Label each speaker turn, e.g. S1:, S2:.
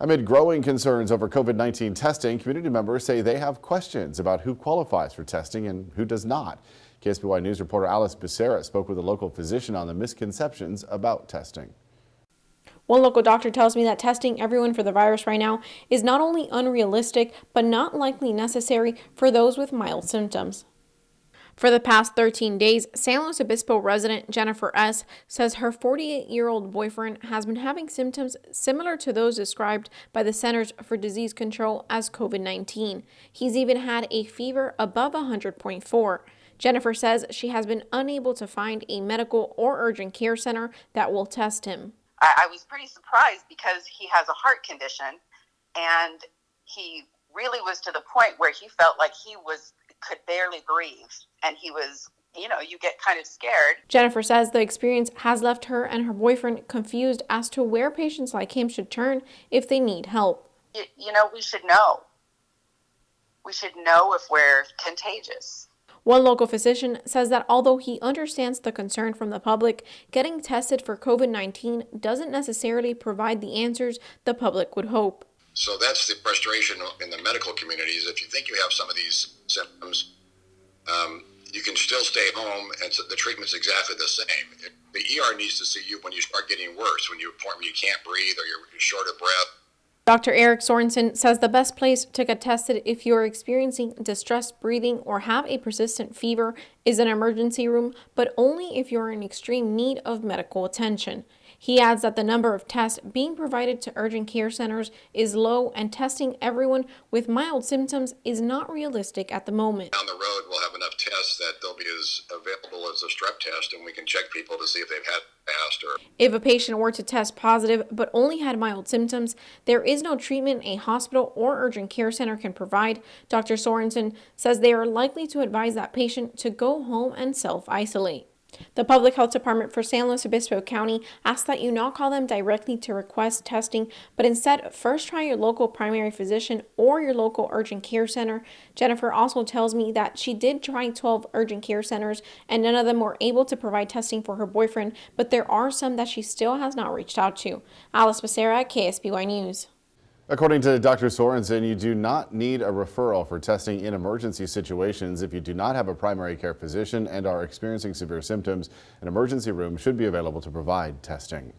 S1: Amid growing concerns over COVID-19 testing, community members say they have questions about who qualifies for testing and who does not. KSBY News reporter Alice Becerra spoke with a local physician on the misconceptions about testing.
S2: One local doctor tells me that testing everyone for the virus right now is not only unrealistic, but not likely necessary for those with mild symptoms. For the past 13 days, San Luis Obispo resident Jennifer S. says her 48-year-old boyfriend has been having symptoms similar to those described by the Centers for Disease Control as COVID-19. He's even had a fever above 100.4. Jennifer says she has been unable to find a medical or urgent care center that will test him.
S3: I was pretty surprised because he has a heart condition, and he really was to the point where he felt like he could barely breathe, and he was, you get kind of scared.
S2: Jennifer says the experience has left her and her boyfriend confused as to where patients like him should turn if they need help.
S3: We should know. We should know if we're contagious.
S2: One local physician says that although he understands the concern from the public, getting tested for COVID-19 doesn't necessarily provide the answers the public would hope.
S4: So that's the frustration in the medical communities. If you think you have some of these symptoms, you can still stay home, and so the treatment's exactly the same. The ER needs to see you when you start getting worse, when you can't breathe or you're short of breath.
S2: Dr. Eric Sorensen says the best place to get tested if you're experiencing distressed breathing or have a persistent fever is an emergency room, but only if you're in extreme need of medical attention. He adds that the number of tests being provided to urgent care centers is low, and testing everyone with mild symptoms is not realistic at the moment.
S4: Down the road, we'll have enough tests that they'll be as available as a strep test, and we can check people to see if they've had past.
S2: If a patient were to test positive but only had mild symptoms, there is no treatment a hospital or urgent care center can provide. Dr. Sorensen says they are likely to advise that patient to go home and self-isolate. The Public Health Department for San Luis Obispo County asks that you not call them directly to request testing, but instead first try your local primary physician or your local urgent care center. Jennifer also tells me that she did try 12 urgent care centers and none of them were able to provide testing for her boyfriend, but there are some that she still has not reached out to. Alice Becerra, KSBY News.
S1: According to Dr. Sorensen, you do not need a referral for testing in emergency situations. If you do not have a primary care physician and are experiencing severe symptoms, an emergency room should be available to provide testing.